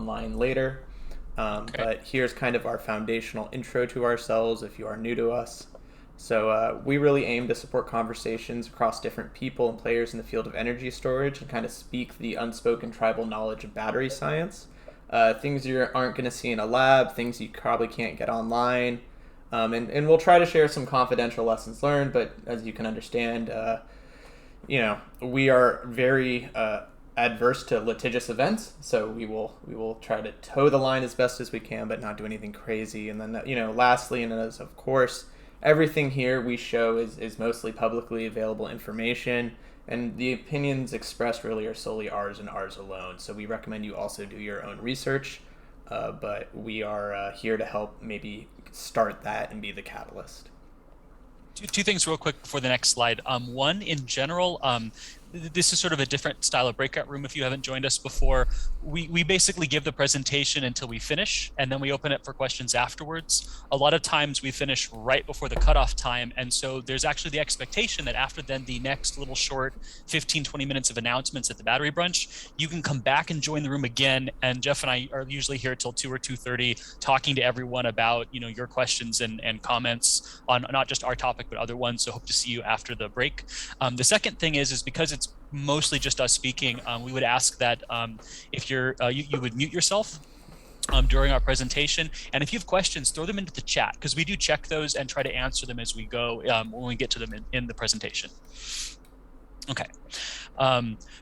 online later. Okay. But here's kind of our foundational intro to ourselves if you are new to us. So we really aim to support conversations across different people and players in the field of energy storage and kind of speak the unspoken tribal knowledge of battery science. Things you aren't going to see in a lab, things you probably can't get online. And we'll try to share some confidential lessons learned, but as you can understand, we are very adverse to litigious events, so we will try to toe the line as best as we can, but not do anything crazy. And then lastly, and as of course, everything here we show is mostly publicly available information, and the opinions expressed really are solely ours and ours alone. So we recommend you also do your own research, but we are here to help maybe start that and be the catalyst. Two things real quick before the next slide. One, in general, this is sort of a different style of breakout room. If you haven't joined us before, we basically give the presentation until we finish, and then we open it for questions afterwards. A lot of times we finish right before the cutoff time, and so there's actually the expectation that after then the next little short 15-20 minutes of announcements at the Battery Brunch, you can come back and join the room again, and Jeff and I are usually here till 2 or 2:30 talking to everyone about your questions and comments on not just our topic but other ones. So hope to see you after the break. The second thing is because it's mostly just us speaking, we would ask that if you would mute yourself during our presentation. And if you have questions, throw them into the chat, because we do check those and try to answer them as we go when we get to them in the presentation. Okay.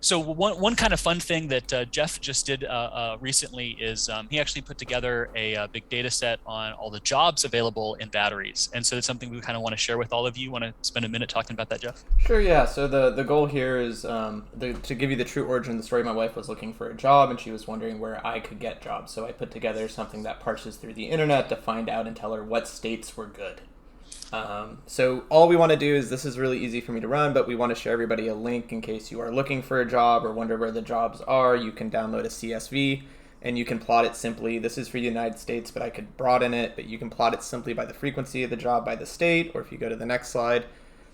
So one kind of fun thing that Jeff just did recently is he actually put together a big data set on all the jobs available in batteries. And so it's something we kind of want to share with all of you. Want to spend a minute talking about that, Jeff? Sure, yeah. So the goal here is to give you the true origin of the story. My wife was looking for a job, and she was wondering where I could get jobs. So I put together something that parses through the internet to find out and tell her what states were good. So all we want to do is, this is really easy for me to run, but we want to show everybody a link in case you are looking for a job or wonder where the jobs are. You can download a CSV and you can plot it simply. This is for the United States, but I could broaden it, but you can plot it simply by the frequency of the job by the state, or if you go to the next slide,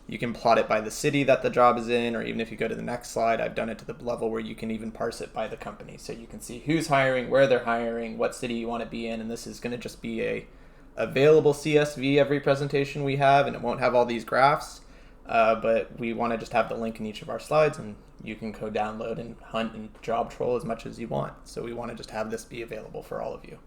you can plot it by the city that the job is in, or even if you go to the next slide, I've done it to the level where you can even parse it by the company. So you can see who's hiring, where they're hiring, what city you want to be in, and this is going to just be a available CSV every presentation we have, and it won't have all these graphs, but we want to just have the link in each of our slides, and you can go download and hunt and job troll as much as you want. So we want to just have this be available for all of you.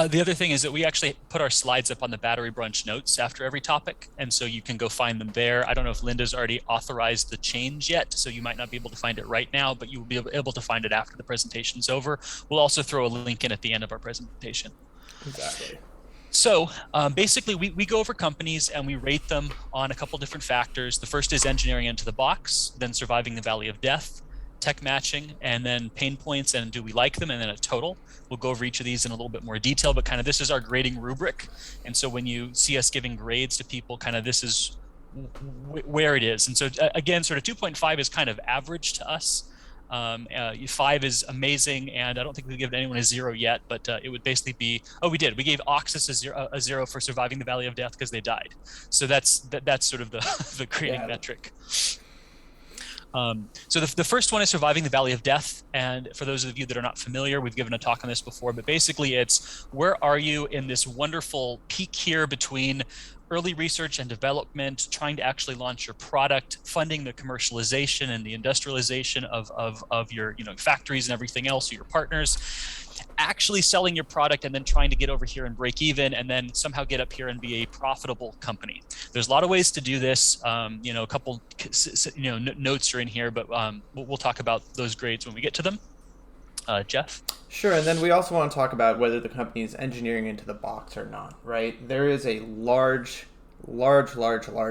The other thing is that we actually put our slides up on the Battery Brunch notes after every topic, and so you can go find them there. I don't know if Linda's already authorized the change yet, so you might not be able to find it right now, but you will be able to find it after the presentation's over. We'll also throw a link in at the end of our presentation. Exactly. So basically, we go over companies and we rate them on a couple different factors. The first is engineering into the box, then surviving the valley of death, tech matching, and then pain points and do we like them, and then a total. We'll go over each of these in a little bit more detail, but kind of this is our grading rubric. And so when you see us giving grades to people, kind of this is where it is. And so again, sort of 2.5 is kind of average to us. 5 is amazing, and I don't think we've given anyone a 0 yet, but it would basically be, we did. We gave Oxus a zero for surviving the Valley of Death because they died. So that's sort of the grading metric. So the first one is surviving the Valley of Death. And for those of you that are not familiar, we've given a talk on this before, but basically it's, where are you in this wonderful peak here between early research and development, trying to actually launch your product, funding the commercialization and the industrialization of your factories and everything else, or your partners, actually selling your product, and then trying to get over here and break even, and then somehow get up here and be a profitable company. There's a lot of ways to do this. A couple notes are in here, but we'll talk about those grades when we get to them. Jeff? Sure, and then we also want to talk about whether the company is engineering into the box or not, right? There is a large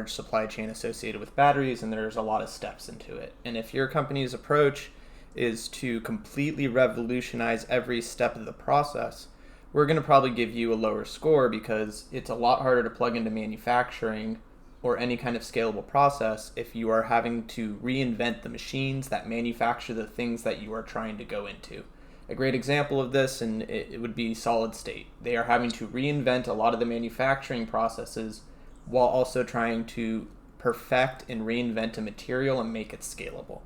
supply chain associated with batteries, and there's a lot of steps into it. And if your company's approach is to completely revolutionize every step of the process, we're going to probably give you a lower score, because it's a lot harder to plug into manufacturing or any kind of scalable process if you are having to reinvent the machines that manufacture the things that you are trying to go into. A great example of this, and it would be solid state. They are having to reinvent a lot of the manufacturing processes while also trying to perfect and reinvent a material and make it scalable.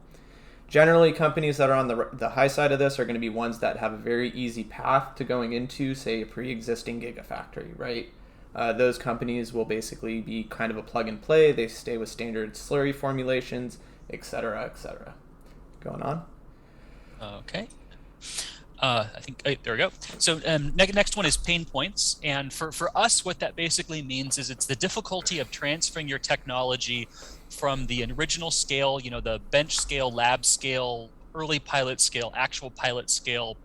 Generally, companies that are on the high side of this are going to be ones that have a very easy path to going into, say, a pre-existing gigafactory, right? Those companies will basically be kind of a plug and play. They stay with standard slurry formulations, et cetera, et cetera. Going on? Okay. I think there we go. So next one is pain points. And for us, what that basically means is it's the difficulty of transferring your technology from the original scale, the bench scale, lab scale, early pilot scale, actual pilot scale,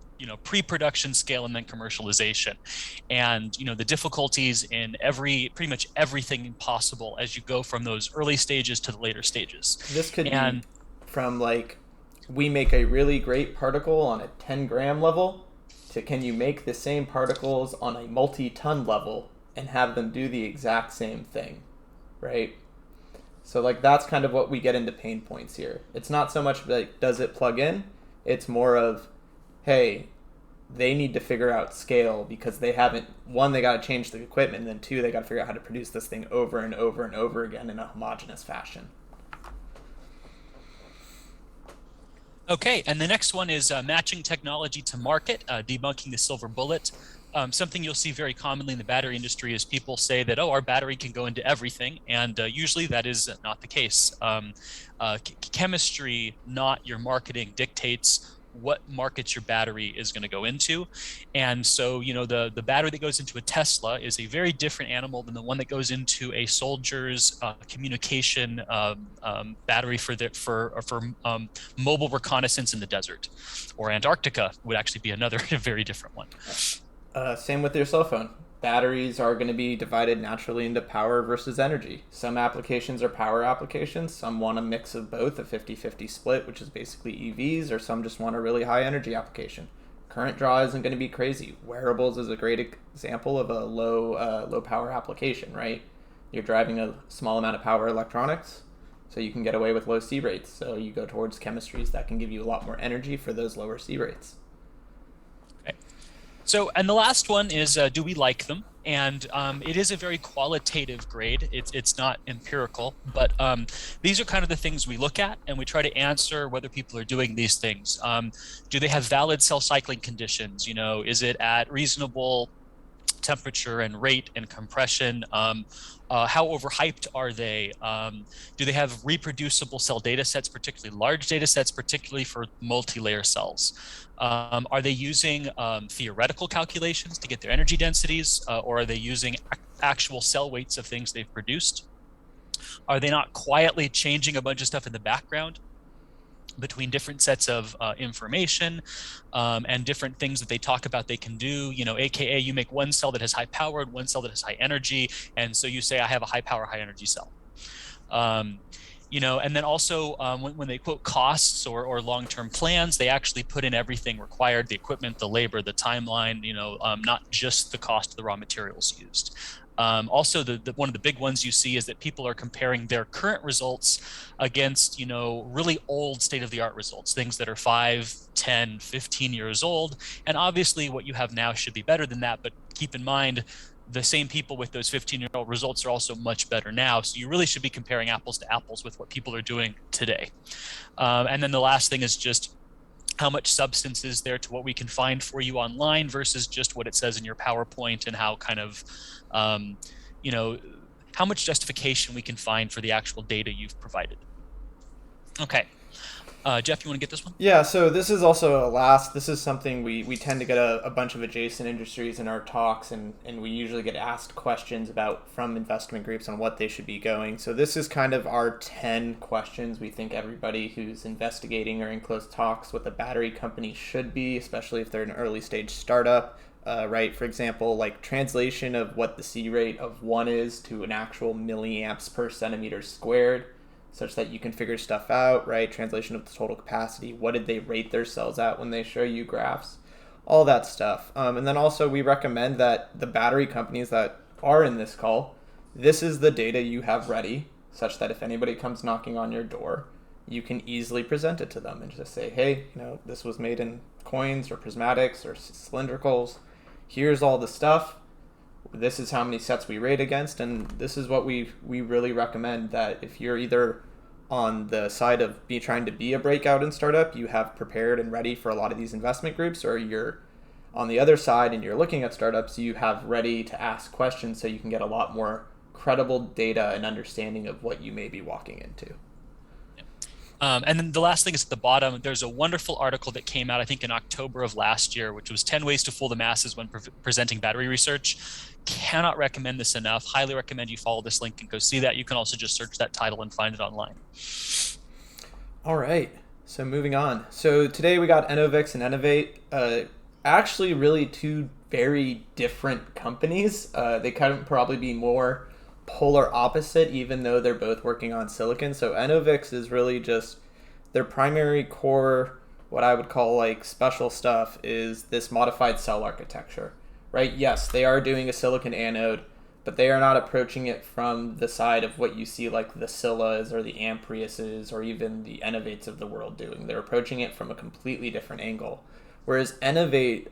pre-production scale, and then commercialization. And, the difficulties in pretty much everything possible as you go from those early stages to the later stages. This could be from we make a really great particle on a 10-gram level to can you make the same particles on a multi-ton level and have them do the exact same thing, right? So that's kind of what we get into pain points here. It's not so much does it plug in? It's more of, hey, they need to figure out scale because they haven't, one, they got to change the equipment, and then two, they got to figure out how to produce this thing over and over and over again in a homogeneous fashion. Okay, and the next one is matching technology to market, debunking the silver bullet. Something you'll see very commonly in the battery industry is people say that, our battery can go into everything, and usually that is not the case. Chemistry, not your marketing, dictates what markets your battery is going to go into. And so, the battery that goes into a Tesla is a very different animal than the one that goes into a soldier's communication battery for mobile reconnaissance in the desert. Or Antarctica would actually be another very different one. Same with your cell phone. Batteries are going to be divided naturally into power versus energy. Some applications are power applications. Some want a mix of both, a 50-50 split, which is basically EVs, or some just want a really high energy application. Current draw isn't going to be crazy. Wearables is a great example of a low power application, right? You're driving a small amount of power electronics, so you can get away with low C rates. So you go towards chemistries that can give you a lot more energy for those lower C rates. So, and the last one is, do we like them? And it is a very qualitative grade. It's not empirical, but these are kind of the things we look at, and we try to answer whether people are doing these things. Do they have valid cell cycling conditions? Is it at reasonable temperature and rate and compression? How overhyped are they? Do they have reproducible cell data sets, particularly large data sets, particularly for multi-layer cells? Are they using theoretical calculations to get their energy densities, or are they using actual cell weights of things they've produced? Are they not quietly changing a bunch of stuff in the background between different sets of information and different things that they talk about they can do, AKA you make one cell that has high power and one cell that has high energy. And so you say, I have a high power, high energy cell. And then also when they quote costs or long-term plans, they actually put in everything required, the equipment, the labor, the timeline, not just the cost of the raw materials used. Also, one of the big ones you see is that people are comparing their current results against, really old state-of-the-art results, things that are 5, 10, 15 years old. And obviously what you have now should be better than that, but keep in mind, the same people with those 15-year-old results are also much better now. So you really should be comparing apples to apples with what people are doing today. And then the last thing is just how much substance is there to what we can find for you online versus just what it says in your PowerPoint, and how kind of, how much justification we can find for the actual data you've provided. Okay. Jeff, you want to get this one? Yeah, so this is also this is something we tend to get a bunch of adjacent industries in our talks, and we usually get asked questions from investment groups on what they should be going. So this is kind of our 10 questions we think everybody who's investigating or in close talks with a battery company should be, especially if they're an early stage startup, right? For example, translation of what the C rate of 1 is to an actual milliamps per centimeter squared, such that you can figure stuff out, right? Translation of the total capacity. What did they rate their cells at when they show you graphs? All that stuff. And then also we recommend that the battery companies that are in this call, this is the data you have ready, such that if anybody comes knocking on your door, you can easily present it to them and just say, hey, this was made in coins or prismatics or cylindricals. Here's all the stuff. This is how many sets we rate against, and this is what we really recommend, that if you're either on the side of trying to be a breakout in startup, you have prepared and ready for a lot of these investment groups, or you're on the other side and you're looking at startups, you have ready to ask questions so you can get a lot more credible data and understanding of what you may be walking into. And then the last thing is at the bottom, there's a wonderful article that came out, I think, in October of last year, which was 10 ways to fool the masses when presenting battery research. Cannot recommend this enough. Highly recommend you follow this link and go see that. You can also just search that title and find it online. All right. So moving on. So today we got Enovix and Enevate. Actually, really two very different companies. They could probably be more polar opposite, even though they're both working on silicon. So Enovix is really just their primary core, what I would call like special stuff, is this modified cell architecture, right? Yes, they are doing a silicon anode, but they are not approaching it from the side of what you see like the Scillas or the Ampriuses or even the Enovates of the world doing. They're approaching it from a completely different angle. Whereas Enevate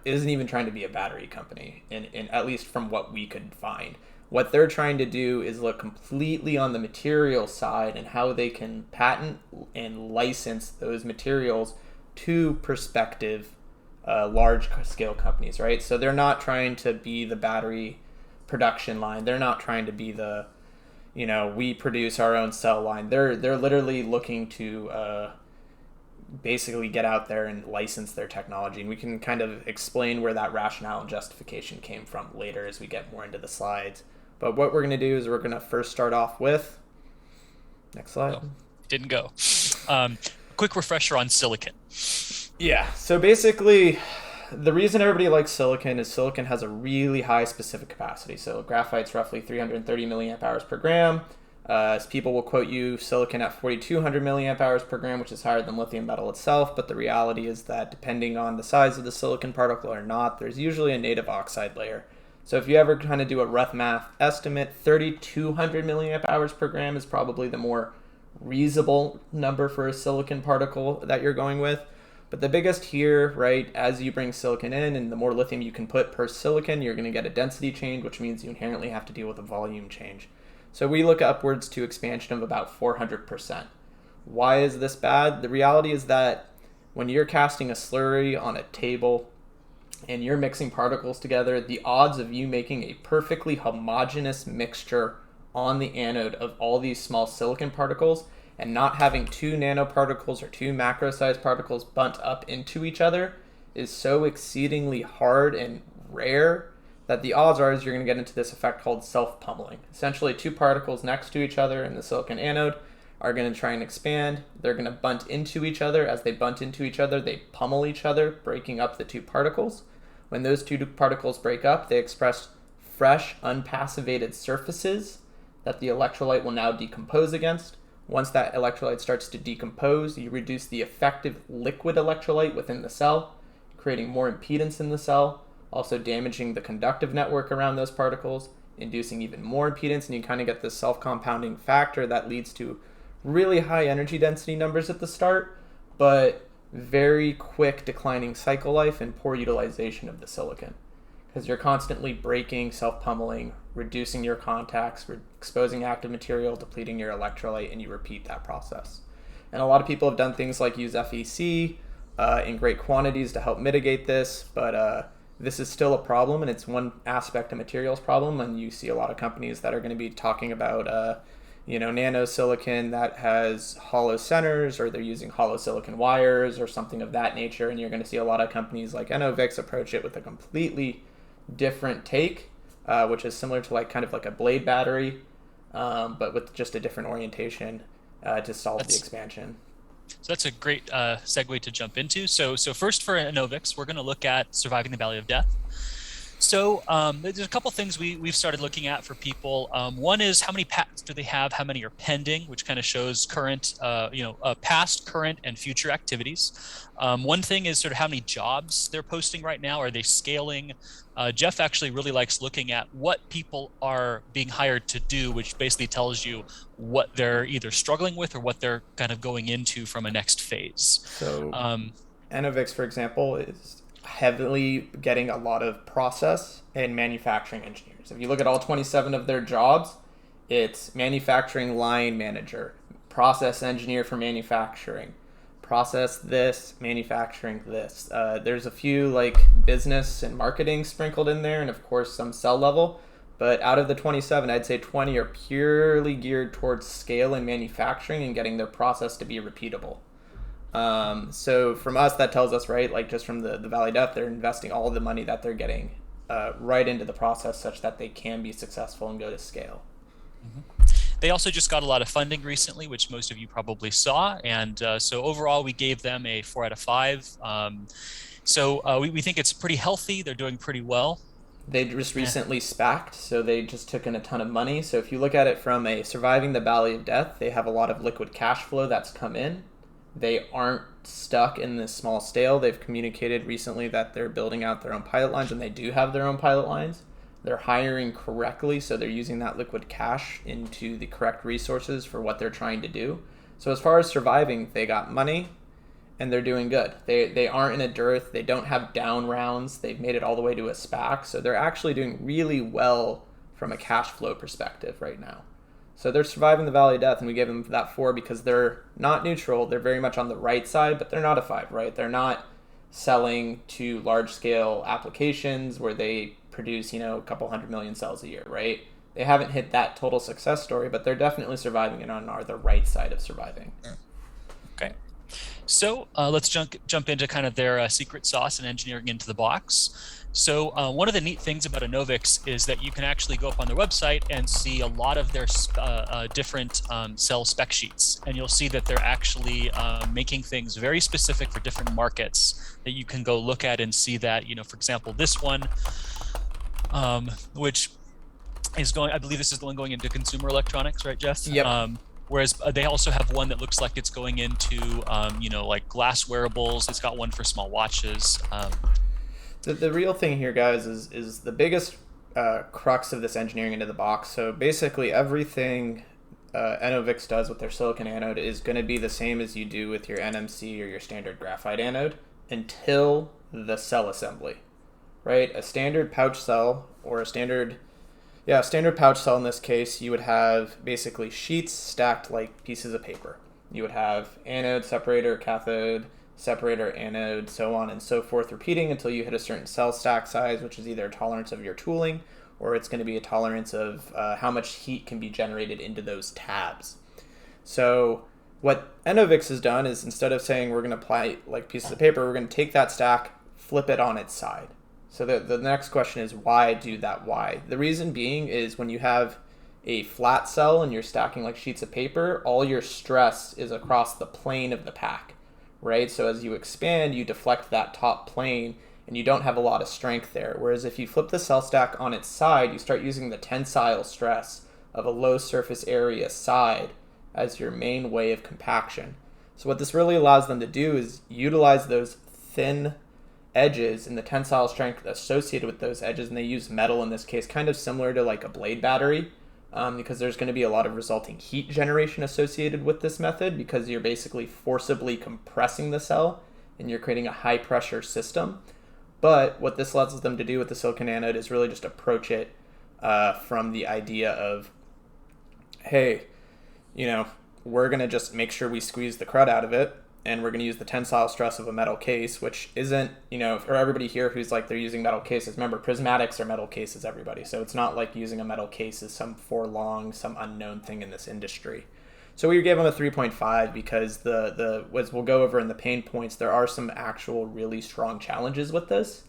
isn't even trying to be a battery company, in at least from what we could find. What they're trying to do is look completely on the material side and how they can patent and license those materials to prospective large-scale companies, right? So they're not trying to be the battery production line. They're not trying to be the, we produce our own cell line. They're literally looking to basically get out there and license their technology. And we can kind of explain where that rationale and justification came from later as we get more into the slides. But what we're going to do is we're going to first start off with, next slide. Oh, didn't go. Quick refresher on silicon. Yeah, so basically the reason everybody likes silicon is silicon has a really high specific capacity. So graphite's roughly 330 milliamp hours per gram. People will quote you silicon at 4,200 milliamp hours per gram, which is higher than lithium metal itself. But the reality is that depending on the size of the silicon particle or not, there's usually a native oxide layer. So if you ever kind of do a rough math estimate, 3,200 milliamp hours per gram is probably the more reasonable number for a silicon particle that you're going with. But the biggest here, right, as you bring silicon in and the more lithium you can put per silicon, you're going to get a density change, which means you inherently have to deal with a volume change. So we look upwards to expansion of about 400%. Why is this bad? The reality is that when you're casting a slurry on a table and you're mixing particles together, the odds of you making a perfectly homogeneous mixture on the anode of all these small silicon particles and not having two nanoparticles or two macro-sized particles bunt up into each other is so exceedingly hard and rare that the odds are you're going to get into this effect called self-pummeling. Essentially, two particles next to each other in the silicon anode are going to try and expand. They're going to bunt into each other. As they bunt into each other, they pummel each other, breaking up the two particles. When those two particles break up, they express fresh, unpassivated surfaces that the electrolyte will now decompose against. Once that electrolyte starts to decompose, you reduce the effective liquid electrolyte within the cell, creating more impedance in the cell, also damaging the conductive network around those particles, inducing even more impedance, and you kind of get this self-compounding factor that leads to really high energy density numbers at the start, but very quick declining cycle life and poor utilization of the silicon. Because you're constantly breaking, self-pummeling, reducing your contacts, exposing active material, depleting your electrolyte, and you repeat that process. And a lot of people have done things like use FEC in great quantities to help mitigate this, but this is still a problem, and it's one aspect of materials problem, and you see a lot of companies that are going to be talking about nano silicon that has hollow centers, or they're using hollow silicon wires or something of that nature, and you're going to see a lot of companies like Enovix approach it with a completely different take, which is similar to kind of like a blade battery, but with just a different orientation to solve the expansion. So that's a great segue to jump into. So first for Enovix, we're going to look at surviving the Valley of Death. So there's a couple things we've started looking at for people. One is how many patents do they have? How many are pending, which kind of shows current, past, current, and future activities. One thing is sort of how many jobs they're posting right now. Are they scaling? Jeff actually really likes looking at what people are being hired to do, which basically tells you what they're either struggling with or what they're kind of going into from a next phase. So Enovix, for example, is heavily getting a lot of process and manufacturing engineers. If you look at all 27 of their jobs, it's manufacturing line manager, process engineer for manufacturing, process this, manufacturing this. There's a few like business and marketing sprinkled in there, and of course some cell level. But out of the 27, I'd say 20 are purely geared towards scale and manufacturing and getting their process to be repeatable. So from us, that tells us, right, like just from the Valley Death, they're investing all the money that they're getting right into the process such that they can be successful and go to scale. Mm-hmm. They also just got a lot of funding recently, which most of you probably saw. And so overall, we gave them a 4 out of 5. We think it's pretty healthy. They're doing pretty well. They just recently SPAC'd, so they just took in a ton of money. So if you look at it from a surviving the Valley of Death, they have a lot of liquid cash flow that's come in. They aren't stuck in this small scale. They've communicated recently that they're building out their own pilot lines, and they do have their own pilot lines. They're hiring correctly, so they're using that liquid cash into the correct resources for what they're trying to do. So as far as surviving, they got money, and they're doing good. They aren't in a dearth. They don't have down rounds. They've made it all the way to a SPAC, so they're actually doing really well from a cash flow perspective right now. So they're surviving the Valley of Death, and we gave them that 4 because they're not neutral. They're very much on the right side, but they're not a 5, right? They're not selling to large-scale applications where they produce, a couple 100 million cells a year, right? They haven't hit that total success story, but they're definitely surviving and are the right side of surviving. Okay. So let's jump into kind of their secret sauce and engineering into the box. So one of the neat things about Enovix is that you can actually go up on their website and see a lot of their different cell spec sheets. And you'll see that they're actually making things very specific for different markets that you can go look at and see that, for example, this one, which is going, I believe this is the one going into consumer electronics, right, Jeff? Yep. Whereas they also have one that looks like it's going into, like glass wearables. It's got one for small watches. The real thing here, guys, is the biggest crux of this engineering into the box. So basically everything Enovix does with their silicon anode is going to be the same as you do with your NMC or your standard graphite anode until the cell assembly, right? A standard pouch cell or a standard pouch cell in this case, you would have basically sheets stacked like pieces of paper. You would have anode, separator, cathode, separator, anode, so on and so forth, repeating until you hit a certain cell stack size, which is either a tolerance of your tooling or it's going to be a tolerance of how much heat can be generated into those tabs. So what Enovix has done is instead of saying we're going to apply like pieces of paper, we're going to take that stack, flip it on its side. So the next question is why do that? Why? The reason being is when you have a flat cell and you're stacking like sheets of paper, all your stress is across the plane of the pack, right? So as you expand, you deflect that top plane and you don't have a lot of strength there. Whereas if you flip the cell stack on its side, you start using the tensile stress of a low surface area side as your main way of compaction. So what this really allows them to do is utilize those thin edges and the tensile strength associated with those edges, and they use metal in this case, kind of similar to like a blade battery, because there's going to be a lot of resulting heat generation associated with this method because you're basically forcibly compressing the cell and you're creating a high pressure system. But what this allows them to do with the silicon anode is really just approach it from the idea of, hey, we're going to just make sure we squeeze the crud out of it, and we're going to use the tensile stress of a metal case, which isn't, for everybody here who's like they're using metal cases, remember, prismatics are metal cases, everybody. So it's not like using a metal case is some some unknown thing in this industry. So we gave them a 3.5 because as we'll go over in the pain points, there are some actual really strong challenges with this.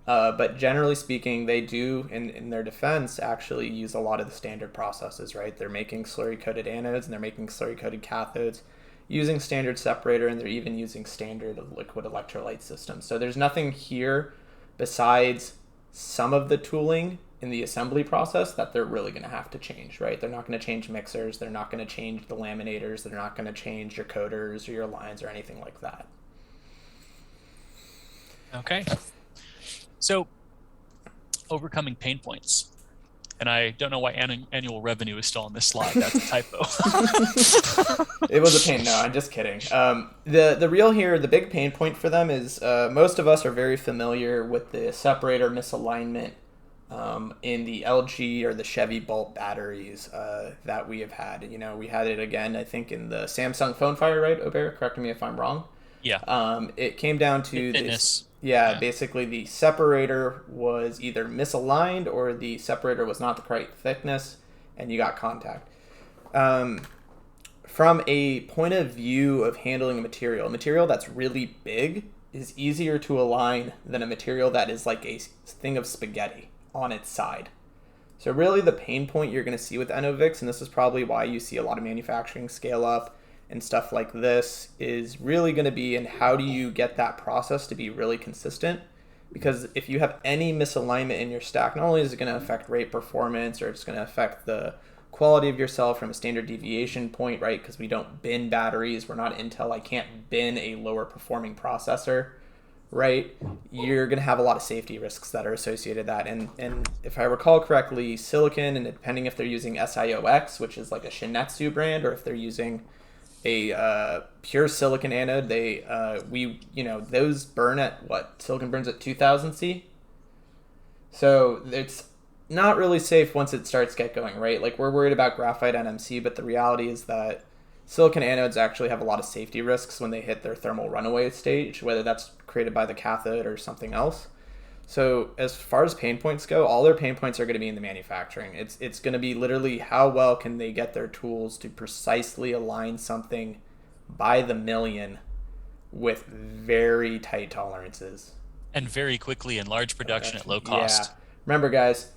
But generally speaking, they do, in their defense, actually use a lot of the standard processes, right? They're making slurry-coated anodes and they're making slurry-coated cathodes using standard separator, and they're even using standard liquid electrolyte systems. So there's nothing here besides some of the tooling in the assembly process that they're really going to have to change, right? They're not going to change mixers. They're not going to change the laminators. They're not going to change your coders or your lines or anything like that. Okay. So overcoming pain points. And I don't know why annual revenue is still on this slide. That's a typo. It was a pain. No, I'm just kidding. The big pain point for them is most of us are very familiar with the separator misalignment in the LG or the Chevy Bolt batteries that we have had. We had it again, I think, in the Samsung phone fire, right, Aubert? Correct me if I'm wrong. Yeah. It came down to this. Fitness. Yeah, Yeah. basically the separator was either misaligned or the separator was not the correct thickness, and you got contact. From a point of view of handling a material that's really big is easier to align than a material that is like a thing of spaghetti on its side. So really the pain point you're going to see with Enovix, and this is probably why you see a lot of manufacturing scale up and stuff like this, is really going to be in how do you get that process to be really consistent. Because if you have any misalignment in your stack, not only is it going to affect rate performance, or it's going to affect the quality of your cell from a standard deviation point, right? Because we don't bin batteries. We're not Intel. I can't bin a lower performing processor, right? You're going to have a lot of safety risks that are associated with that. And if I recall correctly, silicon, and depending if they're using SiOX, which is like a Shinetsu brand, or if they're using a pure silicon anode, those burn at what? Silicon burns at 2000 C. So it's not really safe once it starts get going, right? Like, we're worried about graphite NMC, but the reality is that silicon anodes actually have a lot of safety risks when they hit their thermal runaway stage, whether that's created by the cathode or something else. So as far as pain points go, all their pain points are going to be in the manufacturing. It's going to be literally how well can they get their tools to precisely align something by the million with very tight tolerances. And very quickly in large production at low cost. Yeah. Remember, guys,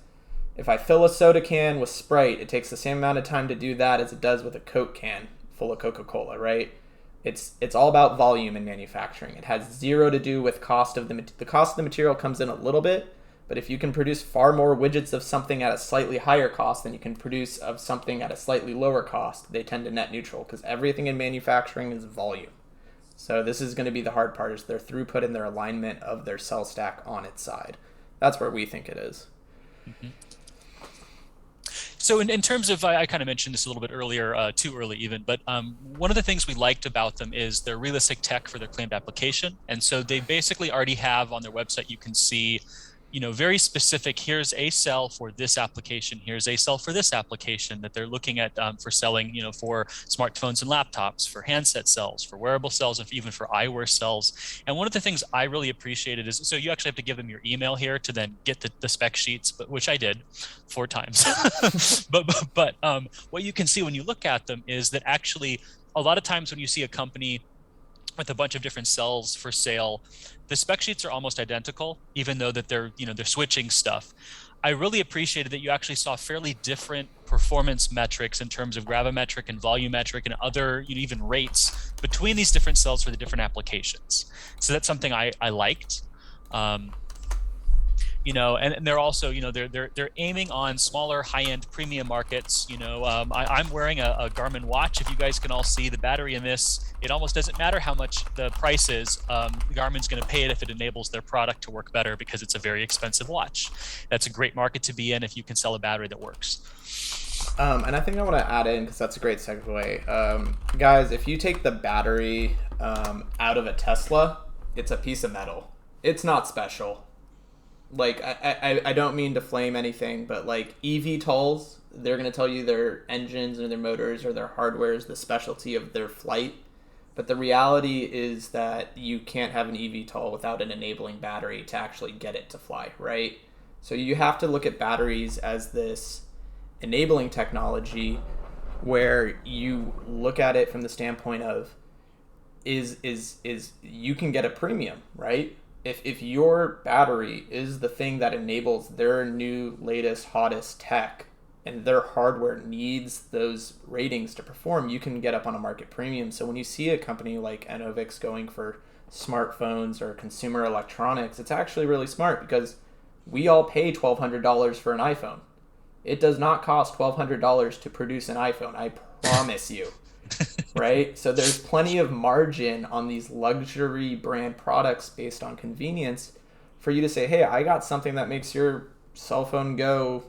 if I fill a soda can with Sprite, it takes the same amount of time to do that as it does with a Coke can full of Coca-Cola, right? It's all about volume in manufacturing. It has zero to do with cost of the cost of the material comes in a little bit, but if you can produce far more widgets of something at a slightly higher cost than you can produce of something at a slightly lower cost, they tend to net neutral, because everything in manufacturing is volume. So this is going to be the hard part, is their throughput and their alignment of their cell stack on its side. That's where we think it is. Mm-hmm. So in terms of, I kind of mentioned this a little bit earlier, too early even, but one of the things we liked about them is their realistic tech for their claimed application. And so they basically already have on their website, you can see, very specific, here's a cell for this application, here's a cell for this application that they're looking at for selling, for smartphones and laptops, for handset cells, for wearable cells, and even for eyewear cells. And one of the things I really appreciated is, so you actually have to give them your email here to then get the spec sheets, but which I did 4 times. but what you can see when you look at them is that actually a lot of times when you see a company with a bunch of different cells for sale, the spec sheets are almost identical, even though that they're switching stuff. I really appreciated that you actually saw fairly different performance metrics in terms of gravimetric and volumetric and other, even rates between these different cells for the different applications. So that's something I liked. And they're also, they're aiming on smaller, high-end premium markets. I'm wearing a Garmin watch. If you guys can all see the battery in this, it almost doesn't matter how much the price is. Garmin's going to pay it if it enables their product to work better, because it's a very expensive watch. That's a great market to be in if you can sell a battery that works. And I think I want to add in, because that's a great segue. Guys, if you take the battery out of a Tesla, it's a piece of metal. It's not special. Like, I don't mean to flame anything, but like eVTOLs, they're going to tell you their engines or their motors or their hardware is the specialty of their flight. But the reality is that you can't have an eVTOL without an enabling battery to actually get it to fly, right? So you have to look at batteries as this enabling technology, where you look at it from the standpoint of is you can get a premium, right? If your battery is the thing that enables their new, latest, hottest tech, and their hardware needs those ratings to perform, you can get up on a market premium. So when you see a company like Enovix going for smartphones or consumer electronics, it's actually really smart, because we all pay $1,200 for an iPhone. It does not cost $1,200 to produce an iPhone, I promise you. Right? So there's plenty of margin on these luxury brand products based on convenience for you to say, hey, I got something that makes your cell phone go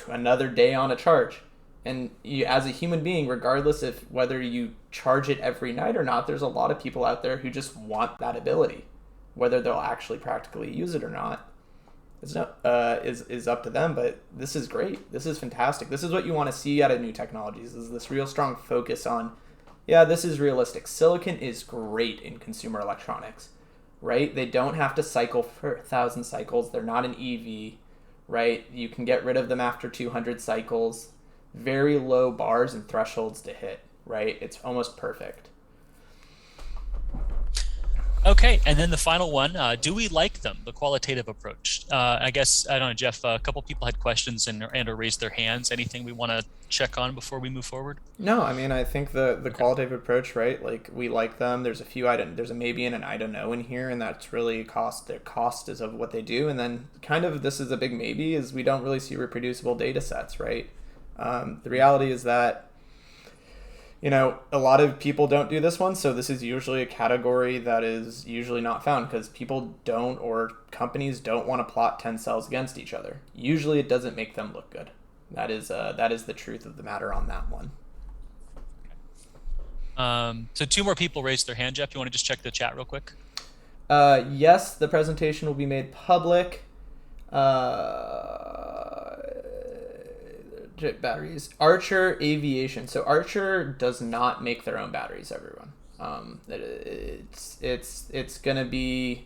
another day on a charge. And you, as a human being, regardless of whether you charge it every night or not, there's a lot of people out there who just want that ability. Whether they'll actually practically use it or not, It's not, is up to them, but this is great. This is fantastic. This is what you want to see out of new technologies, is this real strong focus on, yeah, this is realistic. Silicon is great in consumer electronics, right? They don't have to cycle for 1,000 cycles. They're not an EV, right? You can get rid of them after 200 cycles. Very low bars and thresholds to hit, right? It's almost perfect. Okay, and then the final one, do we like them, the qualitative approach? I guess, I don't know, Jeff, a couple people had questions and or raised their hands. Anything we want to check on before we move forward? No, I mean, I think the qualitative approach, right? Like, we like them. There's a few there's a maybe and an I don't know in here, and that's really cost. Their cost is of what they do, and then kind of this is a big maybe, is we don't really see reproducible data sets, right? The reality is that, you know, a lot of people don't do this one, so this is usually a category that is usually not found because people don't, or companies don't want to plot 10 cells against each other. Usually it doesn't make them look good. That is the truth of the matter on that one. So 2 more people raised their hand. Jeff, you want to just check the chat real quick? Yes, the presentation will be made public. Batteries. Archer Aviation. So Archer does not make their own batteries, everyone. It's gonna be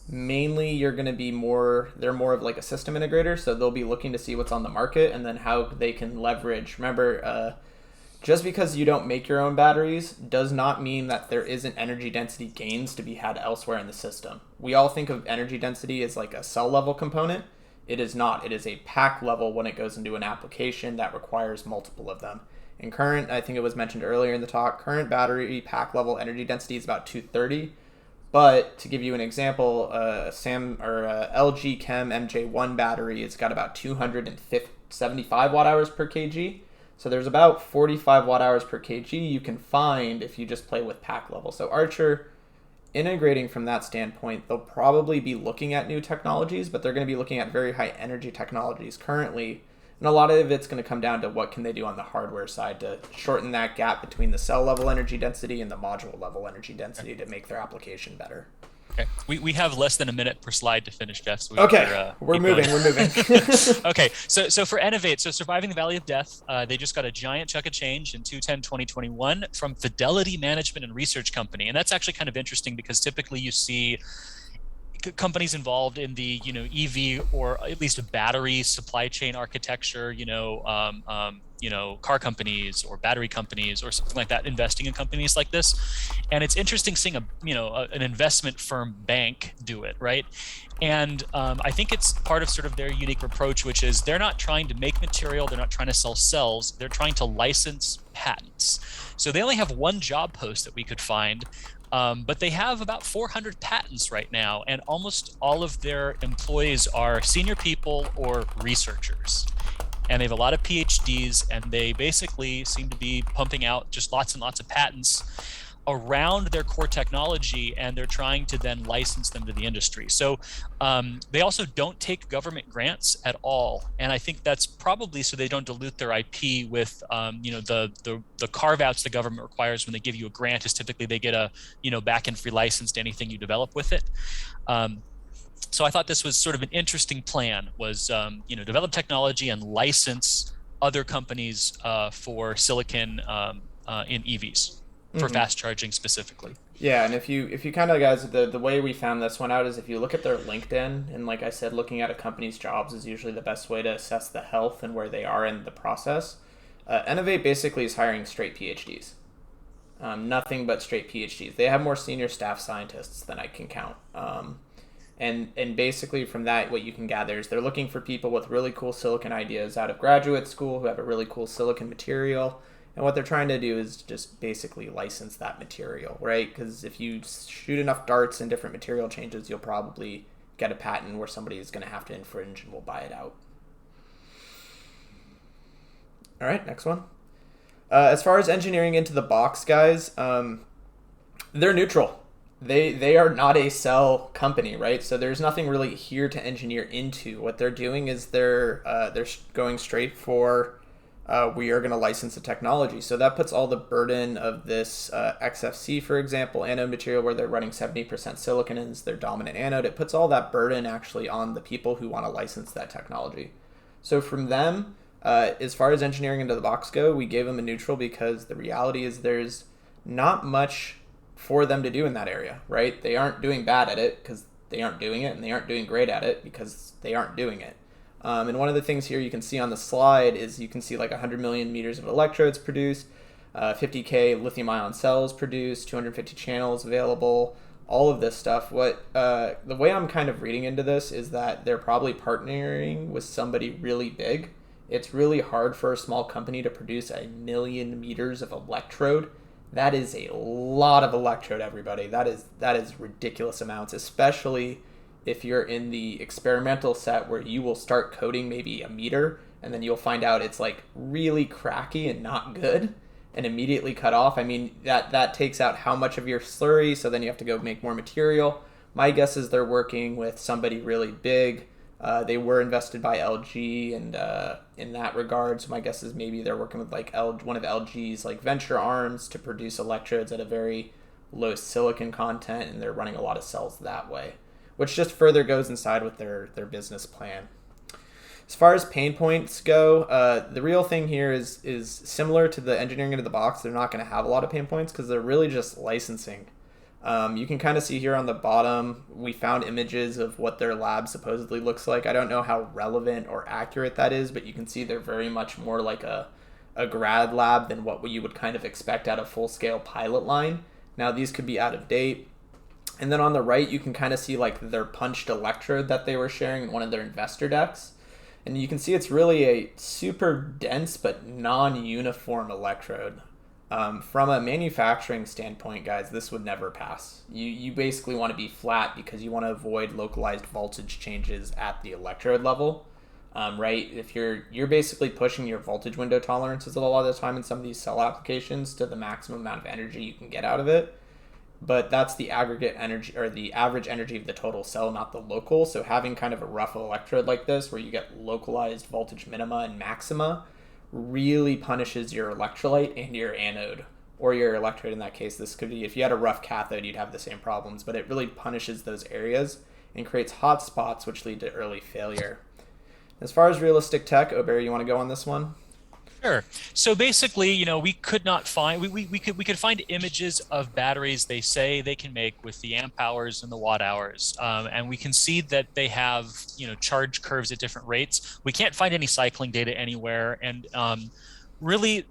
mainly, they're more of like a system integrator, so they'll be looking to see what's on the market and then how they can leverage. Remember, just because you don't make your own batteries does not mean that there isn't energy density gains to be had elsewhere in the system. We all think of energy density as like a cell level component. It is not. It is a pack level when it goes into an application that requires multiple of them. And current, I think it was mentioned earlier in the talk, current battery pack level energy density is about 230. But to give you an example, LG Chem MJ1 battery, it's got about 275 watt hours per kg. So there's about 45 watt hours per kg you can find if you just play with pack level. So Archer, integrating from that standpoint, they'll probably be looking at new technologies, but they're going to be looking at very high energy technologies currently. And a lot of it's going to come down to what can they do on the hardware side to shorten that gap between the cell level energy density and the module level energy density to make their application better. Okay, we have less than a minute per slide to finish, Jeff. So we're moving. Okay, so for Enevate, so Surviving the Valley of Death, they just got a giant chunk of change in 2/10/2021 from Fidelity Management and Research Company, and that's actually kind of interesting because typically you see companies involved in the EV or at least a battery supply chain architecture, car companies or battery companies or something like that investing in companies like this. And it's interesting seeing an investment firm bank do it, right? And I think it's part of sort of their unique approach, which is they're not trying to make material, they're not trying to sell cells, they're trying to license patents. So they only have one job post that we could find, but they have about 400 patents right now, and almost all of their employees are senior people or researchers. And they have a lot of PhDs, and they basically seem to be pumping out just lots and lots of patents around their core technology, and they're trying to then license them to the industry. So they also don't take government grants at all, and I think that's probably so they don't dilute their IP with the carve-outs the government requires when they give you a grant is typically they get a back-end free license to anything you develop with it. So I thought this was sort of an interesting plan, was develop technology and license other companies for silicon in EVs. For fast charging specifically. Yeah, and if you kind of, guys, the way we found this one out is if you look at their LinkedIn, and like I said, looking at a company's jobs is usually the best way to assess the health and where they are in the process. Enevate basically is hiring straight PhDs. Nothing but straight PhDs. They have more senior staff scientists than I can count. And basically from that, what you can gather is they're looking for people with really cool silicon ideas out of graduate school who have a really cool silicon material. And what they're trying to do is just basically license that material, right? Because if you shoot enough darts in different material changes, you'll probably get a patent where somebody is going to have to infringe and will buy it out. All right, next one. As far as engineering into the box, guys, they're neutral. They are not a cell company, right? So there's nothing really here to engineer into. What they're doing is they're going straight for we are going to license the technology. So that puts all the burden of this XFC, for example, anode material, where they're running 70% silicon as their dominant anode. It puts all that burden actually on the people who want to license that technology. So from them, as far as engineering into the box go, we gave them a neutral because the reality is there's not much for them to do in that area, right? They aren't doing bad at it because they aren't doing it, and they aren't doing great at it because they aren't doing it. And one of the things here you can see on the slide is you can see like 100 million meters of electrodes produced, 50K lithium ion cells produced, 250 channels available, all of this stuff. The way I'm kind of reading into this is that they're probably partnering with somebody really big. It's really hard for a small company to produce 1 million meters of electrode. That is a lot of electrode, everybody. That is ridiculous amounts, especially if you're in the experimental set where you will start coding maybe a meter and then you'll find out it's like really cracky and not good and immediately cut off. I mean, that takes out how much of your slurry, so then you have to go make more material. My guess is they're working with somebody really big. They were invested by LG, and in that regard, so my guess is maybe they're working with like one of LG's like venture arms to produce electrodes at a very low silicon content, and they're running a lot of cells that way, which just further goes inside with their business plan. As far as pain points go, the real thing here is similar to the engineering into the box. They're not going to have a lot of pain points because they're really just licensing. You can kind of see here on the bottom, we found images of what their lab supposedly looks like. I don't know how relevant or accurate that is, but you can see they're very much more like a grad lab than what you would kind of expect out of full-scale pilot line. Now, these could be out of date. And then on the right, you can kind of see like their punched electrode that they were sharing in one of their investor decks. And you can see it's really a super dense but non-uniform electrode. From a manufacturing standpoint, guys, this would never pass. You basically want to be flat because you want to avoid localized voltage changes at the electrode level, right? If you're basically pushing your voltage window tolerances a lot of the time in some of these cell applications to the maximum amount of energy you can get out of it. But that's the aggregate energy or the average energy of the total cell, not the local. So having kind of a rough electrode like this where you get localized voltage minima and maxima really punishes your electrolyte and your anode, or your electrode in that case. This could be, if you had a rough cathode, you'd have the same problems, but it really punishes those areas and creates hot spots which lead to early failure. As far as realistic tech, Aubert, you want to go on this one? Sure. So basically, we could not find we could find images of batteries they say they can make with the amp hours and the watt hours, and we can see that they have charge curves at different rates. We can't find any cycling data anywhere, and really,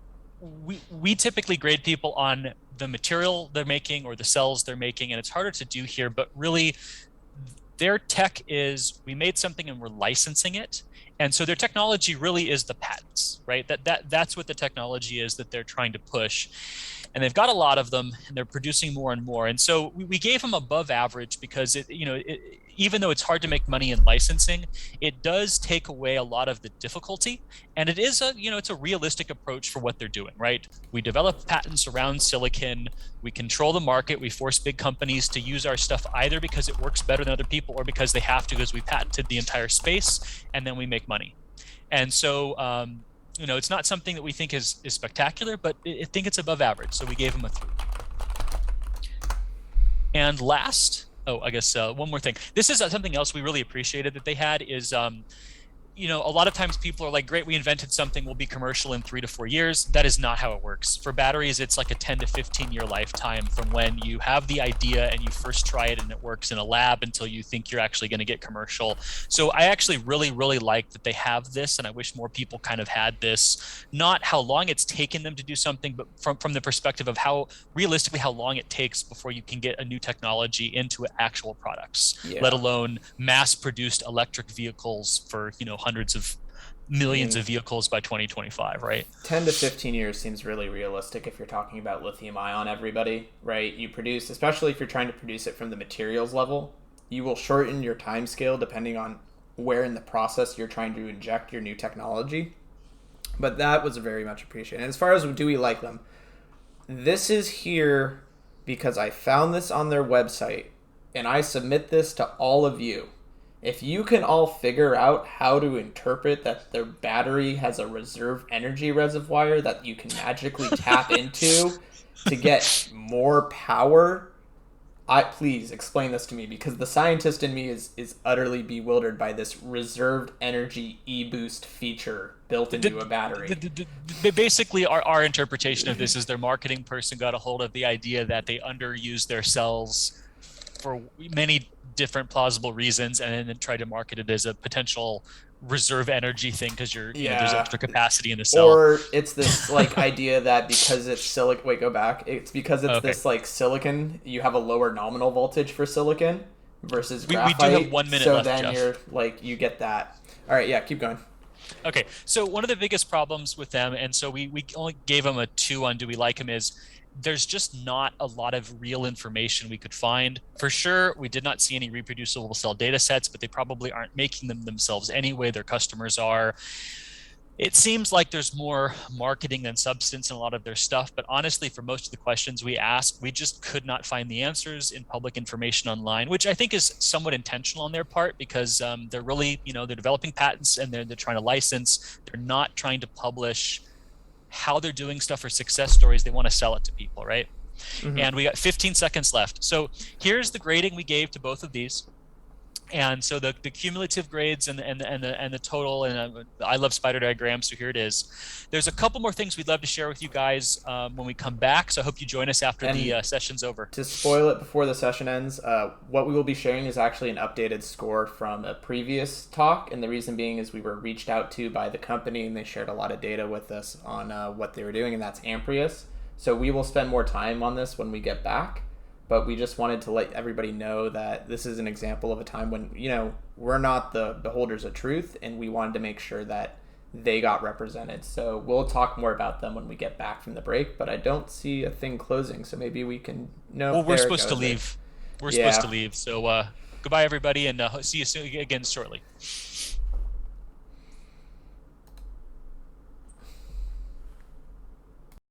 we typically grade people on the material they're making or the cells they're making, and it's harder to do here. But really, their tech is we made something and we're licensing it. And so their technology really is the patents, right? That's what the technology is that they're trying to push. And they've got a lot of them, and they're producing more and more. And so we gave them above average because even though it's hard to make money in licensing, it does take away a lot of the difficulty. And it is it's a realistic approach for what they're doing, right? We develop patents around silicon, we control the market, we force big companies to use our stuff either because it works better than other people or because they have to because we patented the entire space, and then we make money. And so, it's not something that we think is spectacular, but I think it's above average. So we gave them a 3. And last, I guess one more thing. This is something else we really appreciated that they had is, a lot of times people are like, great, we invented something, will be commercial in 3 to 4 years. That is not how it works. For batteries, it's like a 10 to 15 year lifetime from when you have the idea and you first try it and it works in a lab until you think you're actually going to get commercial. So I actually really, really like that they have this, and I wish more people kind of had this, not how long it's taken them to do something, but from the perspective of how realistically how long it takes before you can get a new technology into actual products, let alone mass produced electric vehicles for, hundreds of millions of vehicles by 2025, right? 10 to 15 years seems really realistic if you're talking about lithium ion, everybody, right? You produce, especially if you're trying to produce it from the materials level, you will shorten your time scale depending on where in the process you're trying to inject your new technology. But that was very much appreciated. And as far as do we like them, this is here because I found this on their website, and I submit this to all of you. if you can all figure out how to interpret that their battery has a reserve energy reservoir that you can magically tap into to get more power, I please explain this to me, because the scientist in me is utterly bewildered by this reserved energy e-boost feature built into a battery. Basically, our interpretation of this is their marketing person got a hold of the idea that they underuse their cells for many different plausible reasons, and then tried to market it as a potential reserve energy thing because there's Yeah. extra capacity in the cell. Or it's this like idea that because it's silicon, wait, go back. It's because it's Okay, this like silicon, you have a lower nominal voltage for silicon versus we do have graphite. 1 minute So left, then Jeff. you're like, you get that. All right, yeah, keep going. Okay, so one of the biggest problems with them, and so we only gave them a 2 on do we like them, is there's just not a lot of real information we could find. For sure, we did not see any reproducible cell data sets, but they probably aren't making them themselves anyway. Their customers are. It seems like there's more marketing than substance in a lot of their stuff, but honestly, for most of the questions we asked, we just could not find the answers in public information online, which I think is somewhat intentional on their part because they're really, they're developing patents and they're trying to license. They're not trying to publish how they're doing stuff or success stories. They want to sell it to people, right? Mm-hmm. And we got 15 seconds left. So here's the grading we gave to both of these. And so the cumulative grades and the total, and I love spider diagrams, so here it is. There's a couple more things we'd love to share with you guys when we come back, so I hope you join us after the session's over. To spoil it before the session ends, what we will be sharing is actually an updated score from a previous talk, and the reason being is we were reached out to by the company, and they shared a lot of data with us on what they were doing, and that's Amprius. So we will spend more time on this when we get back. But we just wanted to let everybody know that this is an example of a time when, we're not the beholders of truth, and we wanted to make sure that they got represented. So we'll talk more about them when we get back from the break, but I don't see a thing closing, so maybe we can... No, well, we're supposed to leave. We're supposed to leave. So goodbye, everybody, and see you soon again shortly.